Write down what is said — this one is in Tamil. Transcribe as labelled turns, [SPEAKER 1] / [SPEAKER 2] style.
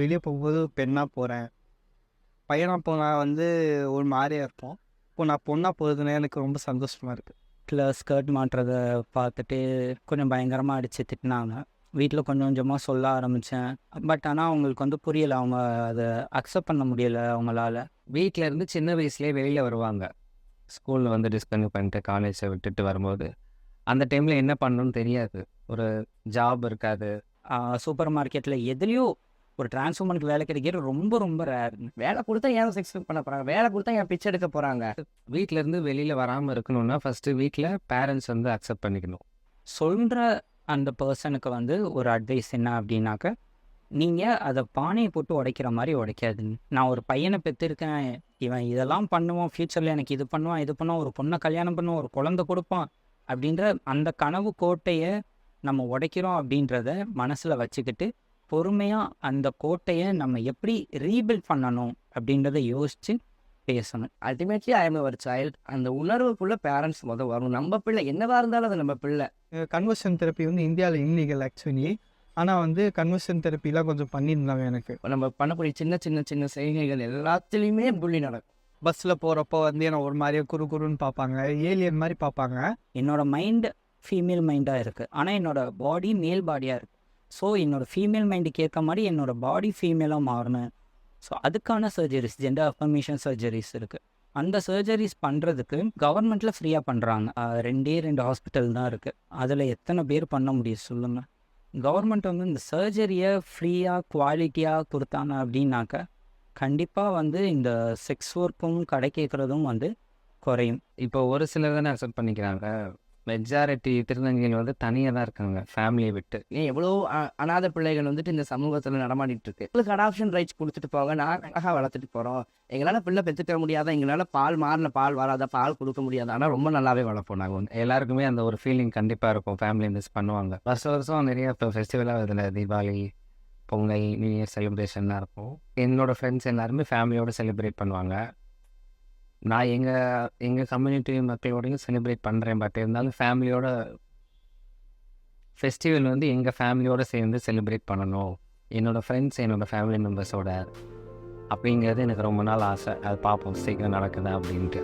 [SPEAKER 1] வெளியே போகும்போது பெண்ணாக போகிறேன், பையனாக போனால் வந்து ஒரு மாதிரியா இருப்போம். இப்போ நான் பொண்ணாக போகிறதுனா எனக்கு ரொம்ப சந்தோஷமாக இருக்குது.
[SPEAKER 2] வீட்டில் ஸ்கர்ட் மாட்டுறத பார்த்துட்டு கொஞ்சம் பயங்கரமாக அடித்து திட்டினாங்க. வீட்டில் கொஞ்சம் கொஞ்சமாக சொல்ல ஆரம்பித்தேன். பட் ஆனால் அவங்களுக்கு வந்து புரியலை, அவங்க அதை அக்செப்ட் பண்ண முடியலை அவங்களால.
[SPEAKER 3] வீட்டில் இருந்து சின்ன வயசுலேயே வெளியில் வருவாங்க. ஸ்கூலில் வந்து டிஸ்கன்யூ பண்ணிட்டு காலேஜை விட்டுட்டு வரும்போது அந்த டைமில் என்ன பண்ணணும்னு தெரியாது. ஒரு ஜாப் இருக்காது.
[SPEAKER 2] சூப்பர் மார்க்கெட்டில் எதுலேயோ ஒரு டிரான்ஸ்ஃபார்மருக்கு வேலை கிடைக்கிறது ரொம்ப ரொம்ப ரேர்.
[SPEAKER 4] வேலை கொடுத்தா ஏன் செக்ஸ் பண்ண போகிறாங்க, வேலை கொடுத்தா ஏன் பிச்சை எடுக்க போகிறாங்க.
[SPEAKER 3] வீட்டிலேருந்து வெளியில் வராமல் இருக்கணும்னா ஃபஸ்ட்டு வீட்டில் பேரண்ட்ஸ் வந்து அக்செப்ட் பண்ணிக்கணும்.
[SPEAKER 2] சொல்கிற அந்த பர்சனுக்கு வந்து ஒரு அட்வைஸ் என்ன அப்படின்னாக்க, நீங்கள் அதை பானையை போட்டு உடைக்கிற மாதிரி உடைக்காதுங்க. நான் ஒரு பையனை பெற்றிருக்கேன், இவன் இதெல்லாம் பண்ணுவான், ஃப்யூச்சரில் எனக்கு இது பண்ணுவான் இது பண்ணுவான், ஒரு பொண்ணை கல்யாணம் பண்ணுவான், ஒரு குழந்தை கொடுப்பான் அப்படின்ற அந்த கனவு கோட்டையை நம்ம உடைக்கிறோம் அப்படின்றத மனசில் வச்சுக்கிட்டு பொறுமையாக அந்த கோட்டையை நம்ம எப்படி ரீபில்ட் பண்ணணும் அப்படின்றத யோசித்து பேசணும்.
[SPEAKER 4] Ultimately I am our child. அந்த உணர்வுக்குள்ள பேரண்ட்ஸ் வரும். நம்ம பிள்ளை என்னவா இருந்தாலும் அது நம்ம பிள்ளை.
[SPEAKER 1] கன்வர்ஷன் தெரப்பி வந்து இந்தியாவில் இல்லீகல் ஆக்சுவலி. ஆனால் வந்து கன்வர்ஷன் தெரப்பிலாம் கொஞ்சம் பண்ணியிருந்தாங்க எனக்கு.
[SPEAKER 4] நம்ம பண்ணக்கூடிய சின்ன சின்ன சின்ன செய்கைகள் எல்லாத்துலேயுமே புள்ளி நடக்கும்.
[SPEAKER 1] பஸ்ஸில் போகிறப்போ வந்து என்னை ஒரு மாதிரியே குறுன்னு பார்ப்பாங்க, ஏலியன் மாதிரி பார்ப்பாங்க.
[SPEAKER 2] என்னோடய மைண்டு ஃபீமேல் மைண்டாக இருக்குது, ஆனால் என்னோடய பாடி மேல் பாடியாக இருக்குது. ஸோ என்னோடய ஃபீமேல் மைண்டுக்கு ஏற்ற மாதிரி என்னோடய பாடி ஃபீமேலாக மாறணும். ஸோ அதுக்கான சர்ஜரிஸ், ஜெண்டர் அஃபர்மேஷன் சர்ஜரிஸ் இருக்குது. அந்த சர்ஜரிஸ் பண்ணுறதுக்கு கவர்மெண்ட்டில் ஃப்ரீயாக பண்ணுறாங்க. 2 ஹாஸ்பிட்டல் தான் இருக்குது. அதில் எத்தனை பேர் பண்ண முடியும் சொல்லுங்கள்? கவர்மெண்ட் வந்து இந்த சர்ஜரியை ஃப்ரீயாக குவாலிட்டியாக கொடுத்தாங்க அப்படின்னாக்க கண்டிப்பாக வந்து இந்த செக்ஸ் ஒர்க்கும் கடை கேட்குறதும் வந்து குறையும்.
[SPEAKER 3] இப்போ ஒரு சிலர் தானே அக்செப்ட் பண்ணிக்கிறாங்க. மெஜாரிட்டி திருநங்கைகள் வந்து தனியாக தான் இருக்காங்க ஃபேமிலியை விட்டு.
[SPEAKER 4] ஏன் எவ்வளோ அநாத பிள்ளைகள் வந்துட்டு இந்த சமூகத்தில் நடமாடிட்டு இருக்கு. உங்களுக்கு அடாப்ஷன் ரைட்ஸ் கொடுத்துட்டு போங்க, நாங்கள் அழகாக வளர்த்துட்டு போகிறோம். எங்களால் பிள்ளை பெற்றுக்க முடியாதா, எங்களால் பால் மாறின பால் வராதா, பால் கொடுக்க முடியாது, ஆனால் ரொம்ப நல்லாவே வளர்ப்போம் நாங்கள் வந்து.
[SPEAKER 3] எல்லாருக்குமே அந்த ஒரு ஃபீலிங் கண்டிப்பாக இருக்கும். ஃபேமிலி மிஸ் பண்ணுவாங்க. வருஷம் நிறைய இப்போ ஃபெஸ்டிவலாக இதில் தீபாவளி, பொங்கல், நியூ இயர் செலிப்ரேஷன்லாம் இருக்கும். என்னோடய ஃப்ரெண்ட்ஸ் எல்லாருமே ஃபேமிலியோடு செலிப்ரேட் பண்ணுவாங்க. நான் எங்கள் கம்யூனிட்டி மக்களோடையும் செலிப்ரேட் பண்ணுறேன். பட் இருந்தாலும் ஃபேமிலியோட ஃபெஸ்டிவல் வந்து எங்கள் ஃபேமிலியோடு சேர்ந்து செலிப்ரேட் பண்ணணும், என்னோடய ஃப்ரெண்ட்ஸ் என்னோடய ஃபேமிலி மெம்பர்ஸோட, அப்படிங்கிறது எனக்கு ரொம்ப நாள் ஆசை. அது பார்ப்போம் சீக்கிரம் நடக்குதா அப்படின்ட்டு.